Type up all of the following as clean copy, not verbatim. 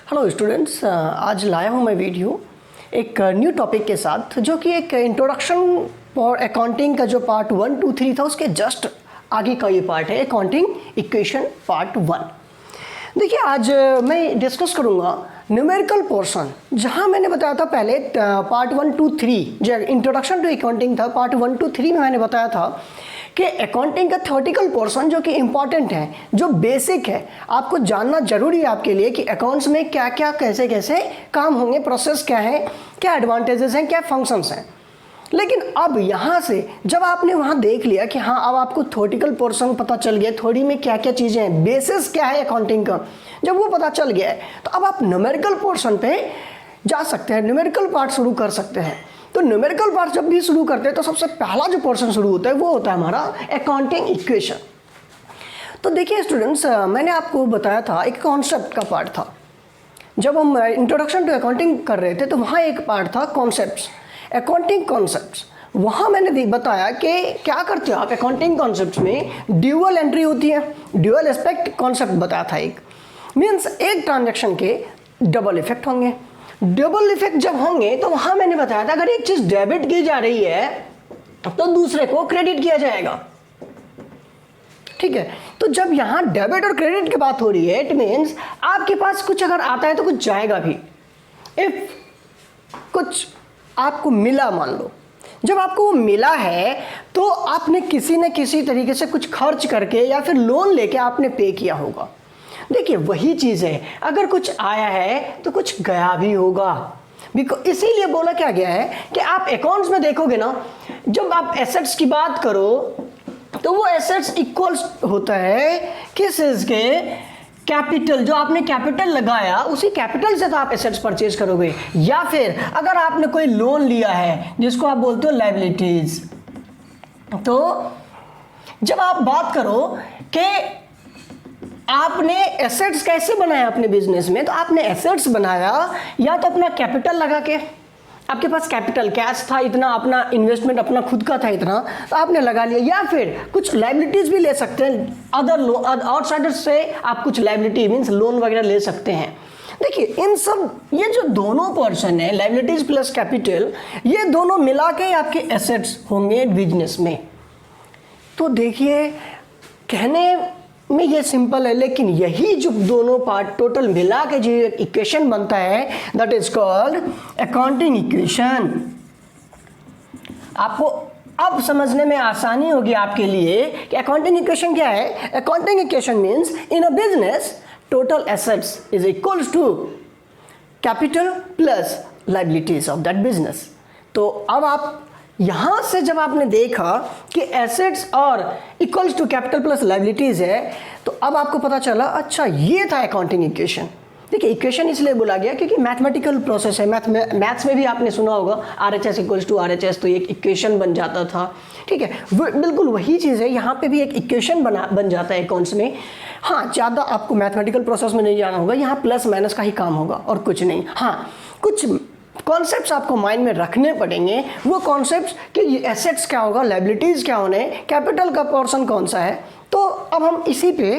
Hello students, आज लाया हूँ मैं वीडियो एक न्यू टॉपिक के साथ, जो कि एक इंट्रोडक्शन फॉर अकाउंटिंग का जो पार्ट 1, 2, 3 था उसके जस्ट आगे का ये पार्ट है, अकाउंटिंग इक्वेशन पार्ट 1। देखिए, आज मैं डिस्कस करूँगा न्यूमेरिकल पोर्शन, जहाँ मैंने बताया था पहले पार्ट 1, 2, 3 जो इंट्रोडक्शन टू अकाउंटिंग था, पार्ट 1, 2, 3 में मैंने बताया था कि अकाउंटिंग का थ्योरेटिकल पोर्शन जो कि इम्पॉर्टेंट है, जो बेसिक है, आपको जानना जरूरी है आपके लिए कि अकाउंट्स में क्या क्या कैसे कैसे काम होंगे, प्रोसेस क्या है, क्या एडवांटेजेस हैं, क्या फंक्शंस हैं। लेकिन अब यहाँ से जब आपने वहाँ देख लिया कि हाँ, अब आपको थ्योरेटिकल पोर्शन पता चल गया, थ्योरी में क्या क्या चीज़ें हैं, बेसिस क्या है अकाउंटिंग का, जब वो पता चल गया है तो अब आप न्यूमेरिकल पोर्शन पे जा सकते हैं, न्यूमेरिकल पार्ट शुरू कर सकते हैं। तो न्यूमेरिकल पार्ट जब भी शुरू करते हैं तो सबसे पहला जो पोर्शन शुरू होता है वो होता है हमारा अकाउंटिंग इक्वेशन। तो देखिए स्टूडेंट्स, मैंने आपको बताया था एक कॉन्सेप्ट का पार्ट था। जब हम इंट्रोडक्शन टू अकाउंटिंग कर रहे थे तो वहाँ एक पार्ट था कॉन्सेप्ट्स, अकाउंटिंग कॉन्सेप्ट्स। वहाँ मैंने बताया कि क्या करते हो आप अकाउंटिंग कॉन्सेप्ट्स में, ड्यूअल एंट्री होती है, ड्यूअल एस्पेक्ट कॉन्सेप्ट बताया था। एक मीन्स एक ट्रांजैक्शन के डबल इफेक्ट होंगे। डबल इफेक्ट जब होंगे तो वहां मैंने बताया था अगर एक चीज डेबिट की जा रही है तो दूसरे को क्रेडिट किया जाएगा। ठीक है, तो जब यहां डेबिट और क्रेडिट की बात हो रही है, इट मीन्स आपके पास कुछ अगर आता है तो कुछ जाएगा भी। इफ कुछ आपको मिला, मान लो जब आपको वो मिला है तो आपने किसी न किसी तरीके से कुछ खर्च करके या फिर लोन लेके आपने पे किया होगा। देखिए वही चीज़ है, अगर कुछ आया है तो कुछ गया भी होगा। बिकॉज इसीलिए बोला क्या गया है कि आप अकाउंट्स में देखोगे ना, जब आप एसेट्स की बात करो तो वो एसेट्स इक्वल्स होता है किस चीज़ के, कैपिटल। जो आपने कैपिटल लगाया उसी कैपिटल से तो आप एसेट्स परचेज करोगे। या फिर अगर आपने कोई लोन लिया है जिसको आप बोलते हो लायबिलिटीज, तो जब आप बात करो कि आपने एसेट्स कैसे बनाया अपने बिजनेस में, तो आपने एसेट्स बनाया या तो अपना कैपिटल लगा के, आपके पास कैपिटल कैश था इतना, अपना इन्वेस्टमेंट अपना खुद का था इतना, तो आपने लगा लिया। या फिर कुछ लायबिलिटीज भी ले सकते हैं, अदर आउटसाइडर्स से आप कुछ लायबिलिटी मीन्स लोन वगैरह ले सकते हैं। देखिए इन सब ये जो दोनों पोर्शन है, लायबिलिटीज प्लस कैपिटल, ये दोनों मिला के आपके एसेट्स होंगे बिजनेस में। तो देखिए कहने में ये सिंपल है, लेकिन यही जो दोनों पार्ट टोटल मिला के जो इक्वेशन बनता है, that is called accounting equation. आपको अब समझने में आसानी होगी आपके लिए कि अकाउंटिंग इक्वेशन क्या है। Accounting equation means in a business total assets is equals to capital plus liabilities of that business. तो अब आप यहां से जब आपने देखा कि एसेट्स और equals to capital plus liabilities है, तो अब आपको पता चला अच्छा ये था अकाउंटिंग इक्वेशन। देखिए इक्वेशन इसलिए बोला गया क्योंकि मैथमेटिकल प्रोसेस है। मैथ्स में भी आपने सुना होगा RHS इक्वल्स टू RHS, तो एक इक्वेशन बन जाता था। ठीक है, बिल्कुल वही चीज़ है, यहाँ पे भी एक इक्वेशन बन जाता है अकाउंट्स में। हाँ, ज़्यादा आपको मैथमेटिकल प्रोसेस में नहीं जाना होगा, यहाँ प्लस माइनस का ही काम होगा और कुछ नहीं। हाँ, कुछ कॉन्सेप्ट्स आपको माइंड में रखने पड़ेंगे। वो कॉन्सेप्ट्स कि एसेट्स क्या होगा, लायबिलिटीज़ क्या होने, कैपिटल का पोर्शन कौन सा है। तो अब हम इसी पे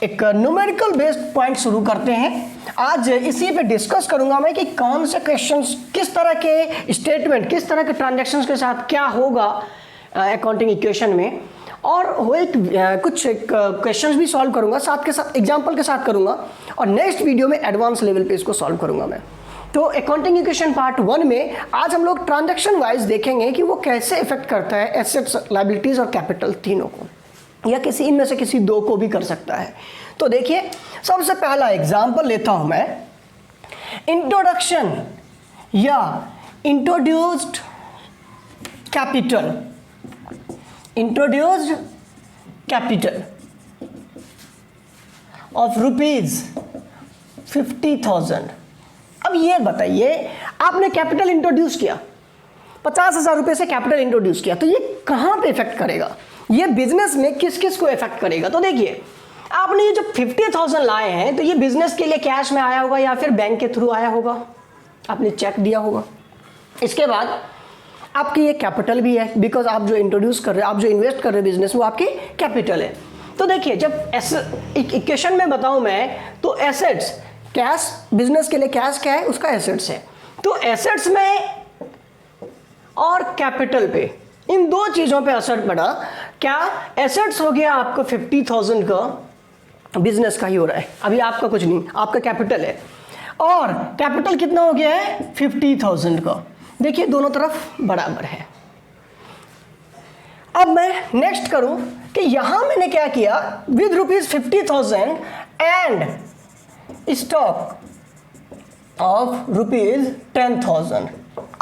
एक न्यूमेरिकल बेस्ड पॉइंट शुरू करते हैं। आज इसी पे डिस्कस करूंगा मैं कि कौन से क्वेश्चंस, किस तरह के स्टेटमेंट, किस तरह के ट्रांजैक्शंस के साथ क्या होगा अकाउंटिंग इक्वेशन में, और वो कुछ क्वेश्चंस भी सॉल्व करूंगा, साथ के साथ एग्जाम्पल के साथ करूंगा, और नेक्स्ट वीडियो में एडवांस लेवल पे इसको सॉल्व करूंगा मैं। तो अकाउंटिंग इक्वेशन पार्ट 1 में आज हम लोग ट्रांजैक्शन वाइज देखेंगे कि वो कैसे इफेक्ट करता है एसेट्स, लायबिलिटीज और कैपिटल तीनों को, या किसी इनमें से किसी दो को भी कर सकता है। तो देखिए सबसे पहला एग्जांपल लेता हूं मैं, इंट्रोडक्शन या introduced capital, introduced capital of ₹50,000। अब ये बताइए, आपने कैपिटल इंट्रोड्यूस किया, 50,000 रुपए से कैपिटल इंट्रोड्यूस किया, तो ये कहां पे इफेक्ट करेगा, ये बिजनेस में किस किस को इफेक्ट करेगा। तो देखिए आपने ये जो 50,000 लाए हैं, तो ये बिजनेस के लिए कैश में आया होगा या फिर बैंक के थ्रू आया होगा, आपने चेक दिया होगा। इसके बाद आपकी ये कैपिटल भी है, बिकॉज आप जो इंट्रोड्यूस कर रहे हैं, आप जो इन्वेस्ट कर रहे हैं बिजनेस, वो आपकी कैपिटल है। तो देखिए जब इक्वेशन में बताऊं मैं, तो एसेट्स कैश, बिजनेस के लिए कैश क्या है, उसका एसेट्स है। तो एसेट्स में और कैपिटल पे, इन दो चीज़ों पे असर पड़ा। क्या एसेट्स हो गया आपको 50,000 का, बिजनेस का ही हो रहा है, अभी आपका कुछ नहीं, आपका कैपिटल है, और कैपिटल कितना हो गया है 50,000 का। देखिए दोनों तरफ बराबर है। अब मैं नेक्स्ट करूं कि यहां मैंने क्या किया, विद ₹50,000 एंड स्टॉक ऑफ ₹10,000।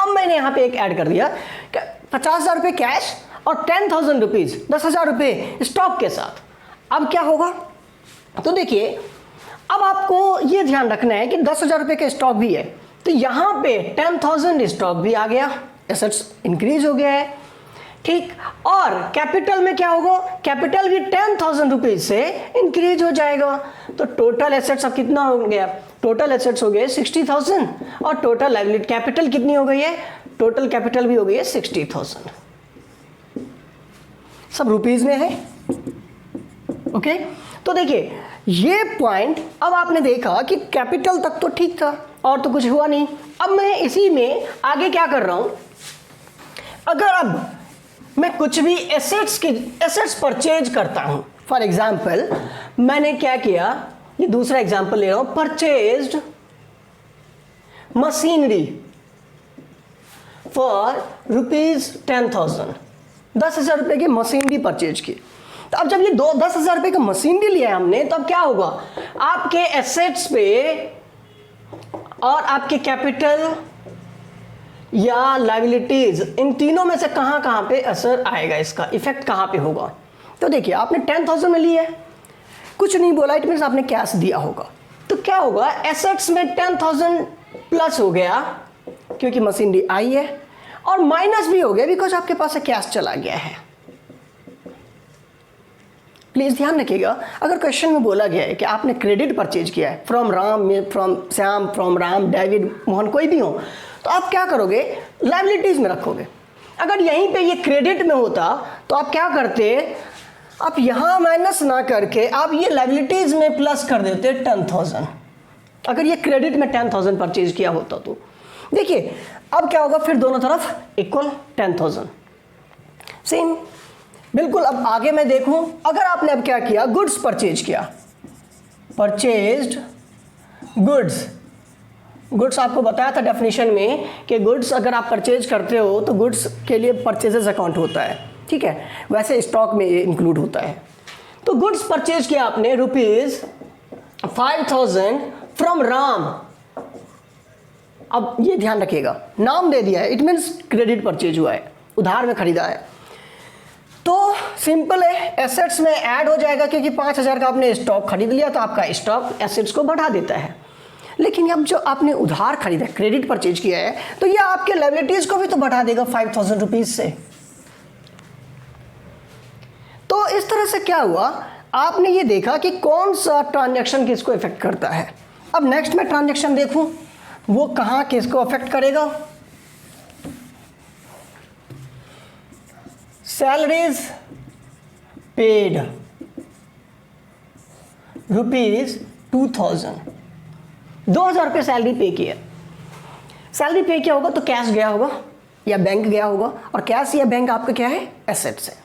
अब मैंने यहां पे एक ऐड कर दिया कि 50,000 रुपये कैश और 10,000 रुपीज़, 10,000 रुपये स्टॉक के साथ। अब क्या होगा, तो देखिए अब आपको ये ध्यान रखना है कि 10,000 रुपये का स्टॉक भी है, तो यहाँ पे 10,000 स्टॉक भी आ गया, एसेट्स इंक्रीज हो गया है, ठीक। और कैपिटल में क्या होगा, कैपिटल भी 10,000 रुपीज से इंक्रीज हो जाएगा। तो टोटल एसेट्स अब कितना हो गया, टोटल एसेट्स हो गए 60,000 और टोटल लायबिलिटी कैपिटल कितनी हो गई है, टोटल कैपिटल भी हो गई है 60,000, सब रुपीज में है। ओके, तो देखिए ये पॉइंट, अब आपने देखा कि कैपिटल तक तो ठीक था और तो कुछ हुआ नहीं। अब मैं इसी में आगे क्या कर रहा हूं, अगर अब मैं कुछ भी एसेट्स परचेज करता हूं, फॉर एग्जाम्पल मैंने क्या किया, ये दूसरा एग्जाम्पल ले रहा हूं, परचेज्ड मशीनरी फॉर ₹10,000, 10,000 रुपये की मशीनरी परचेज की। तो अब जब ये 10,000 रुपये का मशीनरी लिया हमने, तो अब क्या होगा, आपके एसेट्स पे और आपके कैपिटल या लायबिलिटीज, इन तीनों में से कहां कहां पे असर आएगा, इसका इफेक्ट कहां पे होगा। तो देखिए आपने 10,000 में लिया है, कुछ नहीं बोला, इट मीन्स आपने कैश दिया होगा, तो क्या होगा, एसेट्स में 10,000 प्लस हो गया क्योंकि मशीनरी आई है, और माइनस भी हो गया बिकॉज आपके पास से कैश चला गया है। प्लीज ध्यान रखिएगा, अगर क्वेश्चन में बोला गया है कि आपने क्रेडिट परचेज किया है from Ram, from Shyam, from Ram, David, Mohan, कोई भी हो, तो आप क्या करोगे, लायबिलिटीज में रखोगे। अगर यहीं पे ये क्रेडिट में होता तो आप क्या करते, आप यहां माइनस ना करके आप ये लायबिलिटीज में प्लस कर देते 10,000, अगर ये क्रेडिट में 10,000 परचेज किया होता तो। देखिए अब क्या होगा, फिर दोनों तरफ इक्वल 10,000 सेम। बिल्कुल अब आगे मैं देखूं, अगर आपने अब क्या किया, गुड्स परचेज किया, परचेज्ड गुड्स आपको बताया था डेफिनेशन में कि गुड्स अगर आप परचेज करते हो तो गुड्स के लिए परचेजेस अकाउंट होता है, ठीक है, वैसे स्टॉक में ये इंक्लूड होता है। तो गुड्स परचेज किया आपने ₹5,000 फ्रॉम राम। अब ये ध्यान रखिएगा, नाम दे दिया है, इट मीन्स क्रेडिट परचेज हुआ है, उधार में खरीदा है, तो सिंपल है, एसेट्स में ऐड हो जाएगा क्योंकि 5,000 का आपने स्टॉक खरीद लिया, तो आपका स्टॉक एसेट्स को बढ़ा देता है। लेकिन अब जो आपने उधार खरीदा, क्रेडिट परचेज किया है, तो ये आपके लायबिलिटीज को भी तो बढ़ा देगा 5,000 रुपीज से। तो इस तरह से क्या हुआ, आपने ये देखा कि कौन सा ट्रांजैक्शन किसको इफेक्ट करता है। अब नेक्स्ट मैं ट्रांजैक्शन देखूं, वो कहां किसको अफेक्ट करेगा, सैलरीज पेड ₹2,000, 2,000 रुपये सैलरी पे किया, सैलरी पे किया होगा तो कैश गया होगा या बैंक गया होगा, और कैश या बैंक आपका क्या है, एसेट्स है।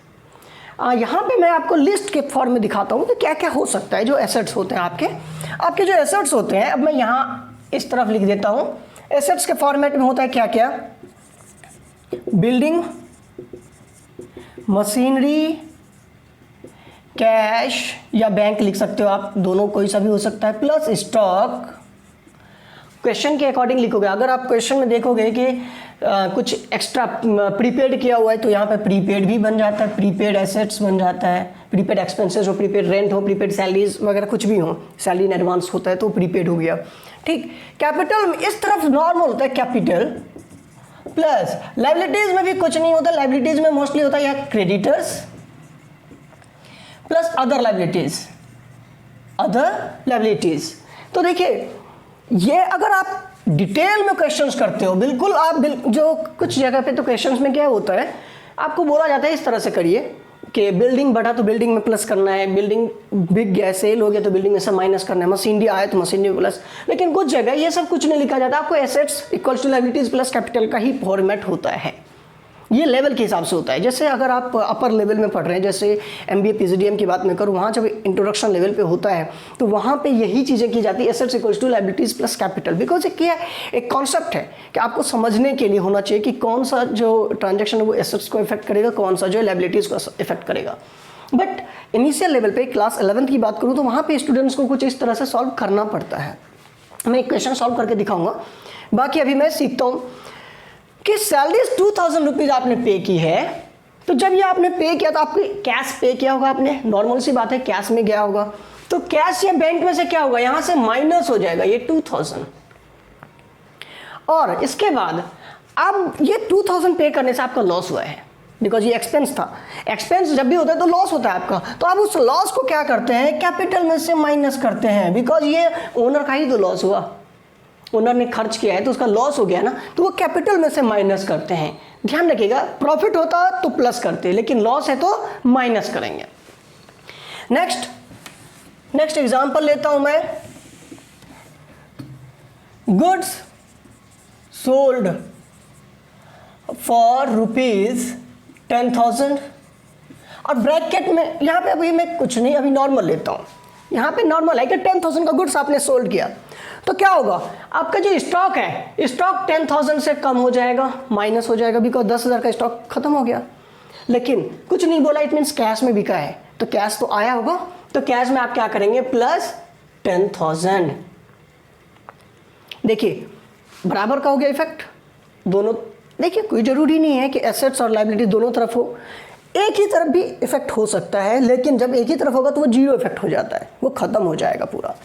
यहाँ पे मैं आपको लिस्ट के फॉर्म में दिखाता हूँ कि क्या क्या हो सकता है जो एसेट्स होते हैं आपके जो एसेट्स होते हैं। अब मैं यहाँ इस तरफ लिख देता हूँ, एसेट्स के फॉर्मेट में होता है क्या क्या, बिल्डिंग, मशीनरी, कैश या बैंक लिख सकते हो आप, दोनों कोई सा भी हो सकता है, प्लस स्टॉक। क्वेश्चन के अकॉर्डिंग लिखोगे, अगर आप क्वेश्चन में देखोगे कि कुछ एक्स्ट्रा प्रीपेड किया हुआ है तो यहाँ पे प्रीपेड भी बन जाता है, प्रीपेड एसेट्स बन जाता है, प्रीपेड एक्सपेंसेस हो, प्रीपेड रेंट हो, प्रीपेड सैलरीज वगैरह कुछ भी हो, सैलरी इन एडवांस होता है तो प्रीपेड हो गया, ठीक। कैपिटल में इस तरफ नॉर्मल होता है कैपिटल, प्लस लायबिलिटीज में भी कुछ नहीं होता, लायबिलिटीज में मोस्टली होता है या क्रेडिटर्स प्लस अदर लायबिलिटीज। तो देखिए ये अगर आप डिटेल में क्वेश्चंस करते हो, बिल्कुल आप जो कुछ जगह पे तो क्वेश्चंस में क्या होता है, आपको बोला जाता है इस तरह से करिए कि बिल्डिंग बढ़ा तो बिल्डिंग में प्लस करना है, बिल्डिंग बिक गया, सेल हो गया तो बिल्डिंग में से माइनस करना है, मशीनरी आया तो मशीनरी में प्लस। लेकिन कुछ जगह ये सब कुछ नहीं लिखा जाता, आपको assets equals to liabilities plus capital का ही फॉर्मेट होता है। ये लेवल के हिसाब से होता है। जैसे अगर आप अपर लेवल में पढ़ रहे हैं, जैसे MBA PGDM की बात मैं करूँ, वहाँ जब इंट्रोडक्शन लेवल पे होता है तो वहाँ पे यही चीज़ें की जाती है, assets equals to liabilities plus capital. Because एक क्या एक कॉन्सेप्ट है कि आपको समझने के लिए होना चाहिए कि कौन सा जो ट्रांजेक्शन है वो एसेट्स को इफेक्ट करेगा, कौन सा जो है लायबिलिटीज़ को इफेक्ट करेगा। बट इनिशियल लेवल पे क्लास 11th की बात करूँ तो वहाँ पे स्टूडेंट्स को कुछ इस तरह से सॉल्व करना पड़ता है। मैं एक क्वेश्चन सॉल्व करके दिखाऊंगा, बाकी अभी मैं सीखता हूँ कि सैलरी 2000 रुपीज़ आपने पे की है। तो जब ये आपने पे किया तो आपको कैश पे किया होगा आपने, नॉर्मल सी बात है, कैश में गया होगा। तो कैश या बैंक में से क्या होगा, यहाँ से माइनस हो जाएगा ये 2000। और इसके बाद अब ये 2000 पे करने से आपका लॉस हुआ है, बिकॉज ये एक्सपेंस था। एक्सपेंस जब भी होता है तो लॉस होता है आपका, तो आप उस लॉस को क्या करते हैं, कैपिटल में से माइनस करते हैं, बिकॉज ये ओनर का ही तो लॉस हुआ, ओनर ने खर्च किया है तो उसका लॉस हो गया ना, तो वो कैपिटल में से माइनस करते हैं। ध्यान रखिएगा, प्रॉफिट होता तो प्लस करते हैं, लेकिन लॉस है तो माइनस करेंगे। नेक्स्ट एग्जांपल लेता हूं मैं। गुड्स सोल्ड फॉर ₹10,000 और ब्रैकेट में यहां पे अभी मैं कुछ नहीं, अभी नॉर्मल लेता हूं। यहां पे नॉर्मल है कि 10,000 का गुड्स आपने सोल्ड किया, तो क्या होगा, आपका जो स्टॉक है, स्टॉक 10,000 से कम हो जाएगा, माइनस हो जाएगा, बिकॉज 10,000 का स्टॉक खत्म हो गया। लेकिन कुछ नहीं बोला, इट मीन्स कैश में बिका है, तो कैश तो आया होगा, तो कैश में आप क्या करेंगे, प्लस 10,000। देखिए बराबर का हो गया इफेक्ट दोनों। देखिए कोई जरूरी नहीं है कि एसेट्स और लायबिलिटी दोनों तरफ हो, एक ही तरफ भी इफेक्ट हो सकता है, लेकिन जब एक ही तरफ होगा तो वो जीरो इफेक्ट हो जाता है, वो खत्म हो जाएगा पूरा।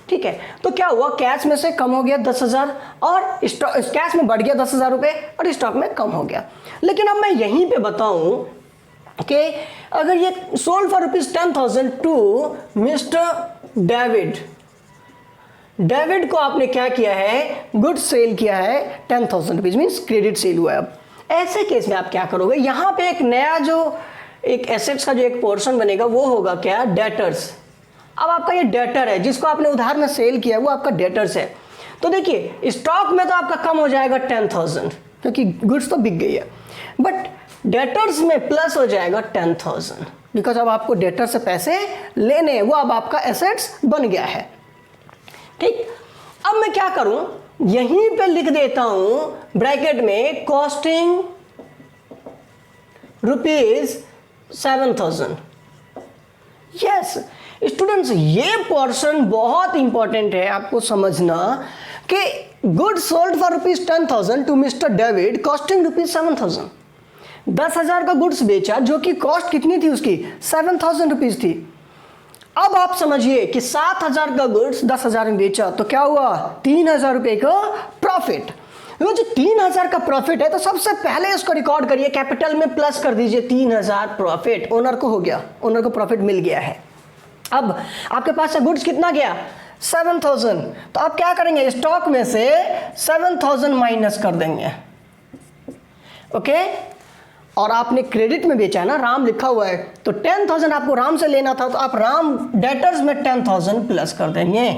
ठीक है, तो क्या हुआ, कैश में से कम हो गया 10,000 और कैश में बढ़ गया 10,000 रुपये और स्टॉक में कम हो गया। लेकिन अब मैं यहीं पे बताऊं कि अगर ये sold for ₹10,000 to mister David को आपने क्या किया है, गुड सेल किया है 10,000 रुपीज, मीन्स क्रेडिट सेल हुआ है। अब ऐसे केस में आप क्या करोगे, यहां पे एक नया जो एक एसेट्स का जो एक पोर्शन बनेगा वो होगा क्या, डेटर्स। अब आपका ये डेटर है जिसको आपने उधार में सेल किया, वो आपका डेटर्स है। तो देखिए स्टॉक में तो आपका कम हो जाएगा 10,000 क्योंकि गुड्स तो बिक गई है, बट डेटर्स में प्लस हो जाएगा 10,000 बिकॉज अब आपको डेटर से पैसे लेने, वो अब आपका एसेट्स बन गया है। ठीक, अब मैं क्या करूं, यहीं पे लिख देता हूं ब्रैकेट में कॉस्टिंग ₹7,000। यस स्टूडेंट्स, ये पोर्शन बहुत इंपॉर्टेंट है आपको समझना कि good sold for ₹10,000 to mister David costing ₹7,000। 10,000 का गुड्स बेचा जो कि कॉस्ट कितनी थी उसकी, 7,000 रुपीज थी। अब आप समझिए कि 7,000 का गुड्स 10,000 में बेचा तो क्या हुआ, 3,000 रुपए का प्रॉफिट। वो जो 3,000 का प्रॉफिट है तो सबसे पहले उसको रिकॉर्ड करिए, कैपिटल में प्लस कर दीजिए 3,000 प्रॉफिट, ओनर को हो गया, ओनर को प्रॉफिट मिल गया है। अब आपके पास से गुड्स कितना गया, 7,000, तो आप क्या करेंगे, स्टॉक में से 7,000 माइनस कर देंगे। ओके, और आपने क्रेडिट में बेचा है ना, राम लिखा हुआ है, तो 10,000 आपको राम से लेना था, तो आप राम डेटर्स में 10,000 प्लस कर देंगे।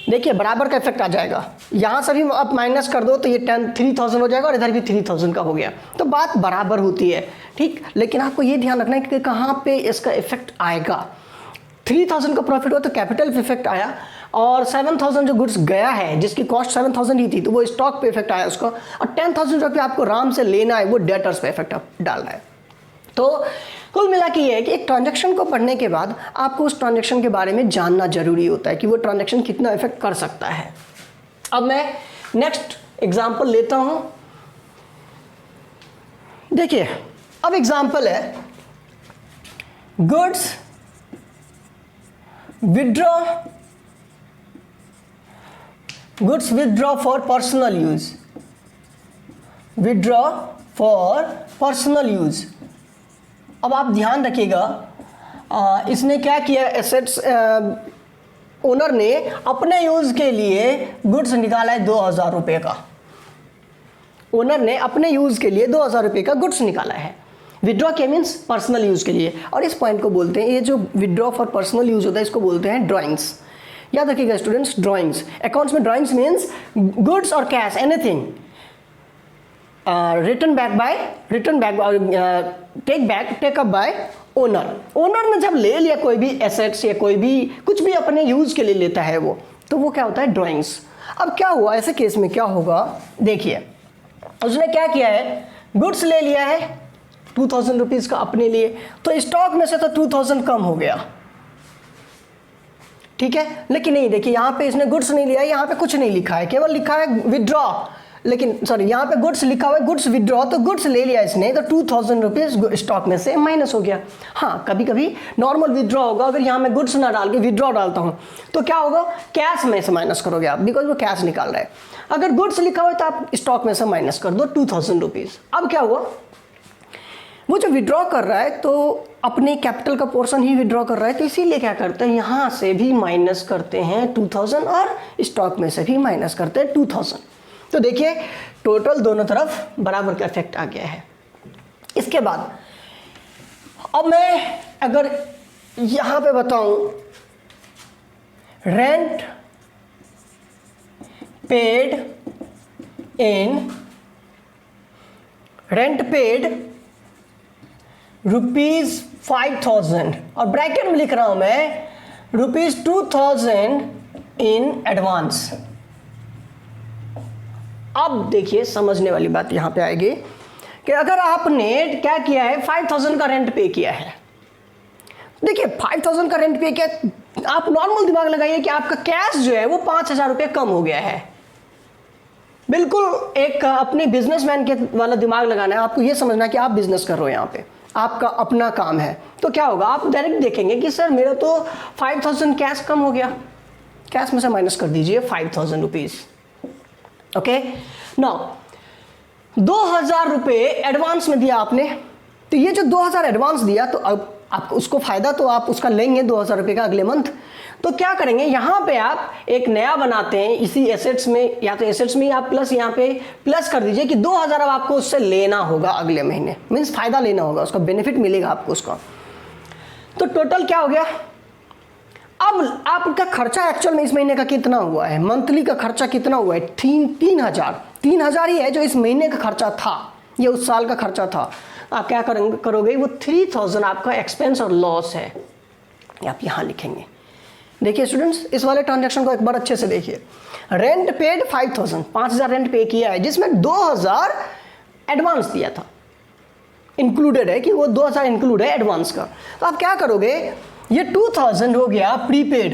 देखिए बराबर का इफेक्ट आ जाएगा, यहां से भी आप माइनस कर दो तो ये 3,000 हो जाएगा और इधर भी 3,000 का हो गया, तो बात बराबर होती है। ठीक, लेकिन आपको ये ध्यान रखना है कि कहाँ पे इसका इफेक्ट आएगा। 3,000 का प्रॉफिट हुआ तो कैपिटल पे इफेक्ट आया, और 7,000 जो गुड्स गया है जिसकी कॉस्ट 7,000 ही थी तो वो स्टॉक पे इफेक्ट आया उसका, और 10,000 रुपये आपको राम से लेना है वो डेटर्स पे इफेक्ट डालना है। तो कुल मिला के ये है कि एक ट्रांजैक्शन को पढ़ने के बाद आपको उस ट्रांजैक्शन के बारे में जानना जरूरी होता है कि वो ट्रांजैक्शन कितना इफेक्ट कर सकता है। अब मैं नेक्स्ट एग्जांपल लेता हूं। देखिए अब एग्जांपल है goods withdraw for personal use, withdraw for personal use. अब आप ध्यान रखिएगा, इसने क्या किया, एसेट्स ओनर ने अपने यूज के लिए गुड्स निकाला है 2,000 रुपये का। ओनर ने अपने यूज के लिए 2,000 रुपये का गुड्स निकाला है। विड्रॉ किया मीन्स पर्सनल यूज़ के लिए, और इस पॉइंट को बोलते हैं, ये जो विड्रॉ फॉर पर्सनल यूज़ होता है इसको बोलते हैं ड्राइंग्स। याद रखिएगा स्टूडेंट्स, ड्राइंग्स अकाउंट्स में ड्राइंग्स मीन्स गुड्स और cash anything return back take up by owner. Owner ने जब ले लिया कोई भी एसेट्स या कोई भी कुछ भी अपने यूज़ के लिए लेता है वो, तो वो क्या होता है, ड्राइंग्स। अब क्या हुआ ऐसे केस में, क्या होगा देखिए, उसने क्या किया है, गुड्स ले लिया है 2000 रुपीज़ का अपने लिए, तो स्टॉक में से तो 2000 कम हो गया, ठीक है। लेकिन नहीं, देखिए यहाँ पे इसने गुड्स नहीं लिया, यहाँ पे कुछ नहीं लिखा है, केवल लिखा है विड्रॉ, लेकिन सॉरी यहाँ पे गुड्स लिखा हुआ है, गुड्स विड्रॉ, तो गुड्स ले लिया इसने, तो 2000 रुपीज़ स्टॉक में से माइनस हो गया। हाँ, कभी कभी नॉर्मल विड्रॉ होगा, अगर यहाँ मैं गुड्स ना डाल के विड्रॉ डालता हूँ तो क्या होगा, कैश में से माइनस करोगे आप, बिकॉज वो कैश निकाल रहा है। अगर गुड्स लिखा हुआ है तो आप स्टॉक में से माइनस कर दो 2000 रुपीज़। अब क्या हुआ, वो जो विड्रॉ कर रहा है तो अपने कैपिटल का पोर्शन ही विड्रॉ कर रहा है, तो इसीलिए क्या करते हैं, यहाँ से भी माइनस करते हैं 2000 और स्टॉक में से भी माइनस करते हैं 2000। तो देखिए टोटल दोनों तरफ बराबर का इफेक्ट आ गया है। इसके बाद अब मैं अगर यहाँ पे बताऊँ, रेंट पेड ₹5000 और ब्रैकेट में लिख रहा हूं मैं ₹2000 इन एडवांस। अब देखिए समझने वाली बात यहां पे आएगी कि अगर आपने क्या किया है, 5000 का रेंट पे किया है, देखिए 5000 का रेंट पे किया, आप नॉर्मल दिमाग लगाइए कि आपका कैश जो है वो 5000 रुपये कम हो गया है। बिल्कुल एक अपने बिजनेसमैन के वाला दिमाग लगाना है, आपको ये समझना है कि आप बिजनेस कर रहे हो, यहाँ पे आपका अपना काम है, तो क्या होगा, आप डायरेक्ट देखेंगे कि सर मेरा तो 5000 कैश कम हो गया, कैश में से माइनस कर दीजिए 5000 रुपीज़। ओके, नाउ 2000 रुपये एडवांस में दिया आपने, तो ये जो 2000 एडवांस दिया, तो अब आपको उसको फ़ायदा तो आप उसका लेंगे 2000 रुपये का अगले मंथ। तो क्या करेंगे, यहाँ पे आप एक नया बनाते हैं इसी एसेट्स में, या तो एसेट्स में आप प्लस यहाँ पे प्लस कर दीजिए कि 2000 अब आपको उससे लेना होगा अगले महीने, मीन्स फ़ायदा लेना होगा, उसका बेनिफिट मिलेगा आपको उसका। तो टोटल क्या हो गया, अब आपका खर्चा एक्चुअल में इस महीने का कितना हुआ है, मंथली का खर्चा कितना हुआ है, 3000 ही है जो इस महीने का खर्चा था, ये उस साल का खर्चा था। आप क्या करोगे, वो 3000 आपका एक्सपेंस और लॉस है, आप यहाँ लिखेंगे। देखिए स्टूडेंट्स, इस वाले ट्रांजैक्शन को एक बार अच्छे से देखिए, रेंट पेड 5000 रेंट पे किया है, जिसमें 2000 एडवांस दिया था, इंक्लूडेड है कि वो 2000 इंक्लूड है एडवांस का। तो आप क्या करोगे, ये 2000 हो गया प्रीपेड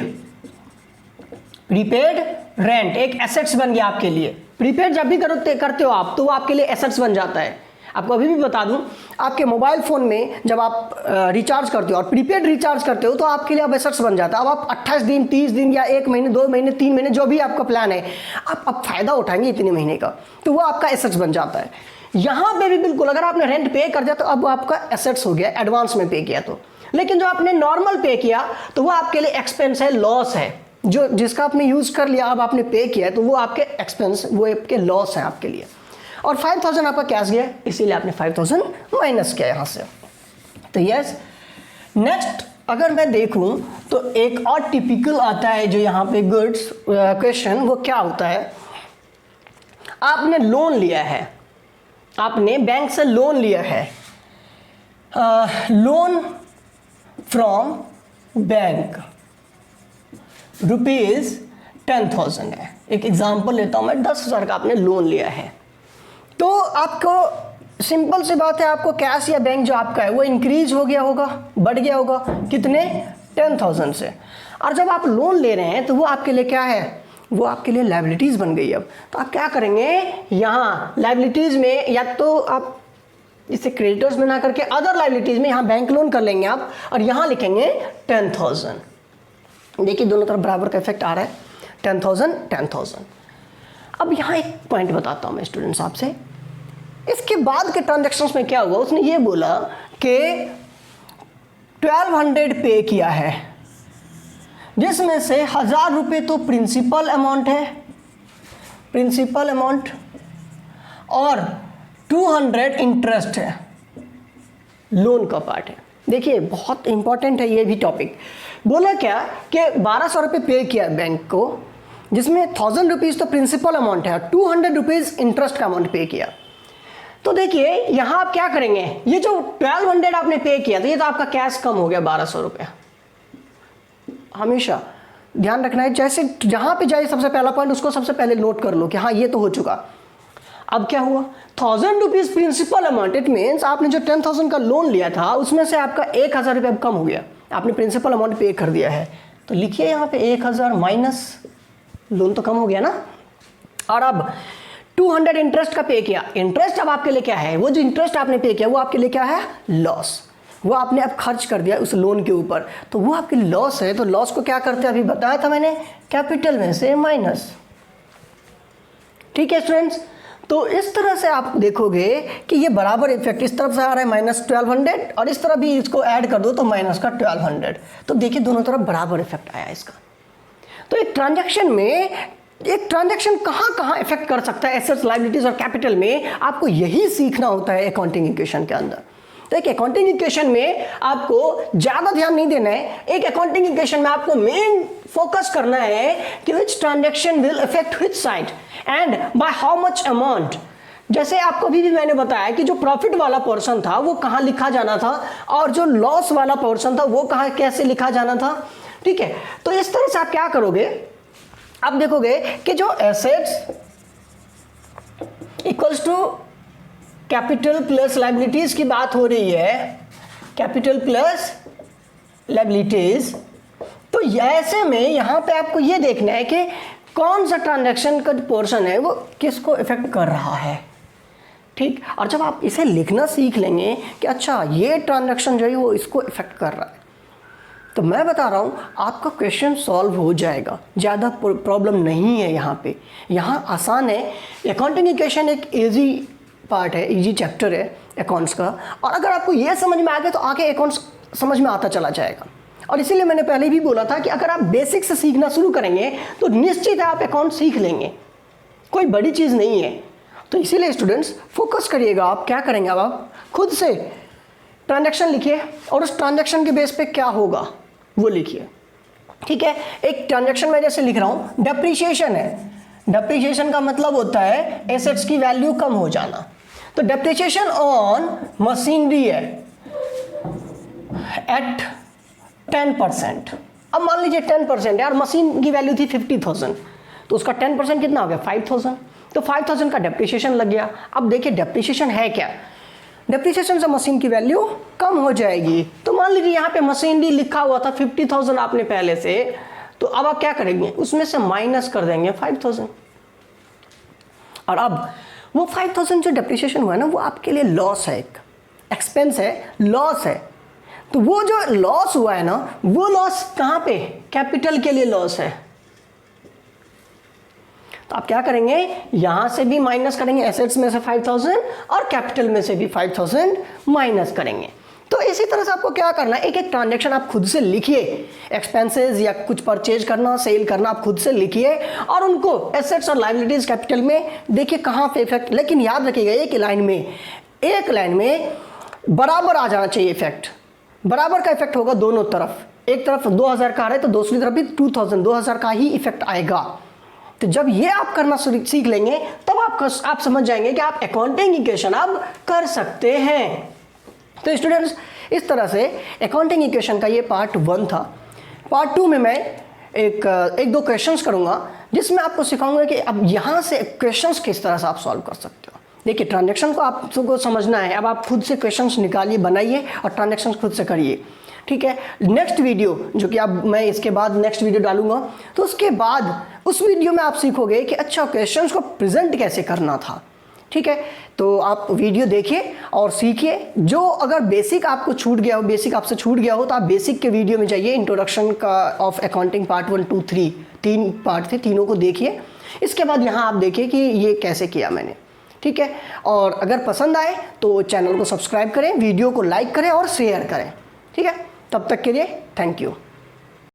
रेंट, एक एसेट्स बन गया आपके लिए। प्रीपेड जब भी करते हो आप, तो वो आपके लिए एसेट्स बन जाता है। आपको अभी भी बता दूं, आपके मोबाइल फ़ोन में जब आप रिचार्ज करते हो और प्रीपेड रिचार्ज करते हो, तो आपके लिए अब एसेट्स बन जाता है। अब आप 28 दिन, 30 दिन या 1 महीने, 2 महीने, 3 महीने, जो भी आपका प्लान है, आप अब फ़ायदा उठाएंगे इतने महीने का, तो वो आपका एसेट्स बन जाता है। यहाँ पे भी बिल्कुल, अगर आपने रेंट पे कर दिया तो अब आपका एसेट्स हो गया, एडवांस में पे किया तो। लेकिन जो आपने नॉर्मल पे किया तो वो आपके लिए एक्सपेंस है, लॉस है, जो जिसका आपने यूज़ कर लिया, अब आपने पे किया तो वो आपके एक्सपेंस, वो आपके लॉस है आपके लिए। और 5000 आपका कैश गया, इसीलिए आपने 5000 माइनस किया यहाँ से। तो यस, नेक्स्ट अगर मैं देखूँ तो एक और टिपिकल आता है जो यहाँ पे गुड्स क्वेश्चन, वो क्या होता है, आपने लोन लिया है, आपने बैंक से लोन लिया है, लोन फ्रॉम बैंक ₹10,000 है। एक एग्जांपल लेता हूँ मैं, 10,000 का आपने लोन लिया है, तो आपको सिंपल सी बात है, आपको कैश या बैंक जो आपका है वो इंक्रीज हो गया होगा, बढ़ गया होगा, कितने, 10,000 से। और जब आप लोन ले रहे हैं तो वो आपके लिए क्या है, वो आपके लिए लायबिलिटीज़ बन गई। अब तो आप क्या करेंगे, यहाँ लायबिलिटीज़ में या तो आप इसे क्रेडिटर्स में ना करके अदर लायबिलिटीज़ में यहाँ बैंक लोन कर लेंगे आप, और यहाँ लिखेंगे 10,000। देखिए दोनों तरफ बराबर का इफेक्ट आ रहा है, 10,000। अब यहाँ एक पॉइंट बताता हूँ मैं स्टूडेंट्स आपसे, इसके बाद के ट्रांजैक्शंस में क्या हुआ, उसने ये बोला कि 1200 पे किया है, जिसमें से 1000 रुपये तो प्रिंसिपल अमाउंट है, प्रिंसिपल अमाउंट, और 200 इंटरेस्ट है। लोन का पार्ट है। देखिए बहुत इंपॉर्टेंट है ये भी टॉपिक। बोला क्या कि 1200 रुपये पे किया बैंक को, जिसमें 1000 रुपीज़ तो प्रिंसिपल अमाउंट है, 200 रुपीज़ इंटरेस्ट का अमाउंट पे किया। तो देखिए यहाँ आप क्या करेंगे, ये जो 1200 आपने पे किया था, ये तो आपका कैश कम हो गया 1200 रुपये। हमेशा ध्यान रखना है, जैसे जहाँ पे जाए सबसे पहला पॉइंट उसको सबसे पहले नोट कर लो कि हाँ ये तो हो चुका। अब क्या हुआ, 1000 rupees principal amount, it means आपने जो 10,000 का लोन लिया था उसमें से आपका 1000 रुपये अब कम हो गया, आपने प्रिंसिपल अमाउंट पे कर दिया है। तो लिखिए यहाँ पे 1000 माइनस लोन तो कम हो गया ना। और अब 200 इंटरेस्ट का पे किया। इंटरेस्ट अब आपके लिए क्या है, वो जो इंटरेस्ट आपने पे किया वो आपके लिए क्या है, लॉस। वो आपने अब खर्च कर दिया उस लोन के ऊपर, तो वो आपकी लॉस है। तो लॉस को क्या करते हैं, अभी बताया था मैंने, कैपिटल में से माइनस। ठीक है स्टूडेंट्स, तो इस तरह से आप देखोगे कि ये बराबर इफेक्ट इस तरफ से आ रहा है -1200, और इस तरफ भी इसको ऐड कर दो तो माइनस का 1200। तो देखिए दोनों तरफ बराबर इफेक्ट आया इसका। तो एक ट्रांजैक्शन में, एक ट्रांजैक्शन कहाँ कहाँ इफेक्ट कर सकता है एसेट्स, लायबिलिटीज और कैपिटल में, आपको यही सीखना होता है अकाउंटिंग इक्वेशन के अंदर। तो एक अकाउंटिंग इक्वेशन में आपको ज़्यादा ध्यान नहीं देना है। एक अकाउंटिंग इक्वेशन में आपको मेन फोकस करना है कि which transaction will affect which side and by how much amount. जैसे आपको भी मैंने बताया कि जो प्रॉफिट वाला पोर्शन था वो कहाँ लिखा जाना था, और जो लॉस वाला पोर्शन था वो कहाँ कैसे लिखा जाना था। ठीक है, तो इस तरह से आप क्या करोगे, आप देखोगे कि जो assets equals to capital plus liabilities की बात हो रही है, कैपिटल प्लस लायबिलिटीज, तो ऐसे में यहां पे आपको ये देखना है कि कौन सा ट्रांजैक्शन का पोर्शन है वो किसको इफेक्ट कर रहा है। ठीक, और जब आप इसे लिखना सीख लेंगे कि अच्छा ये ट्रांजैक्शन जो है वो इसको इफेक्ट कर रहा है, तो मैं बता रहा हूँ आपका क्वेश्चन सॉल्व हो जाएगा, ज़्यादा प्रॉब्लम नहीं है यहाँ पे। यहाँ आसान है। अकाउंटिंग इक्वेशन एक इजी पार्ट है, इजी चैप्टर है अकाउंट्स का, और अगर आपको ये समझ में आ गया तो आगे अकाउंट्स समझ में आता चला जाएगा। और इसीलिए मैंने पहले भी बोला था कि अगर आप बेसिक से सीखना शुरू करेंगे तो निश्चित है आप अकाउंट सीख लेंगे, कोई बड़ी चीज़ नहीं है। तो इसीलिए स्टूडेंट्स फोकस करिएगा। आप क्या करेंगे, अब आप खुद से ट्रांजैक्शन लिखिए और उस ट्रांजैक्शन के बेस पे क्या होगा वो लिखिए। ठीक है, एक ट्रांजैक्शन में जैसे लिख रहा हूँ डेप्रिसिएशन है। डेप्रिसिएशन का मतलब होता है एसेट्स की वैल्यू कम हो जाना। तो डेप्रिसिएशन ऑन मशीनरी है एट 10%। अब मान लीजिए 10% यार, मशीन की वैल्यू थी 50,000, तो उसका 10% कितना हो गया 5,000। तो 5,000 का डेप्रिसिएशन लग गया। अब देखिए डेप्रिसिएशन है क्या, डेप्रिसिएशन से मशीन की वैल्यू कम हो जाएगी। तो मान लीजिए यहाँ पे मशीनरी लिखा हुआ था 50,000 आपने पहले से, तो अब आप क्या करेंगे, उसमें से माइनस कर देंगे 5,000। और अब वो 5,000 जो डेप्रिसिएशन हुआ है ना, वो आपके लिए लॉस है, एक एक्सपेंस है, लॉस है। तो वो जो लॉस हुआ है ना, वो लॉस कहाँ पे, कैपिटल के लिए लॉस है। तो आप क्या करेंगे, यहां से भी माइनस करेंगे, एसेट्स में से 5,000 और कैपिटल में से भी 5,000 माइनस करेंगे। तो इसी तरह से आपको क्या करना है, एक एक ट्रांजैक्शन आप खुद से लिखिए, एक्सपेंसेस या कुछ परचेज करना, सेल करना, आप खुद से लिखिए और उनको एसेट्स और लायबिलिटीज कैपिटल में देखिए कहाँ पे इफेक्ट। लेकिन याद रखिएगा एक लाइन में बराबर आ जाना चाहिए इफेक्ट, बराबर का इफेक्ट होगा दोनों तरफ। एक तरफ 2000 का आ रहा है तो दूसरी तरफ भी 2000 का ही इफेक्ट आएगा। तो जब ये आप करना सीख लेंगे तब आप समझ जाएंगे कि आप अकाउंटिंग इक्वेशन अब कर सकते हैं। तो स्टूडेंट्स इस तरह से अकाउंटिंग इक्वेशन का ये पार्ट 1 था। पार्ट 2 में मैं एक दो क्वेश्चंस करूंगा जिसमें आपको सिखाऊंगा कि अब यहाँ से क्वेश्चंस किस तरह से आप सॉल्व कर सकते हो। देखिए ट्रांजैक्शन को आपको समझना है, अब आप खुद से क्वेश्चंस निकालिए, बनाइए और ट्रांजैक्शन खुद से करिए। ठीक है, नेक्स्ट वीडियो जो कि अब मैं इसके बाद नेक्स्ट वीडियो डालूंगा, तो उसके बाद उस वीडियो में आप सीखोगे कि अच्छा क्वेश्चंस को प्रेजेंट कैसे करना था। ठीक है, तो आप वीडियो देखिए और सीखिए। जो अगर बेसिक आपको छूट गया हो, बेसिक आपसे छूट गया हो, तो आप बेसिक के वीडियो में जाइए, इंट्रोडक्शन का ऑफ अकाउंटिंग पार्ट 1, 2, 3 3 पार्ट थे, तीनों को देखिए। इसके बाद यहाँ आप देखिए कि ये कैसे किया मैंने। ठीक है, और अगर पसंद आए तो चैनल को सब्सक्राइब करें, वीडियो को लाइक करें और शेयर करें। ठीक है, तब तक के लिए थैंक यू।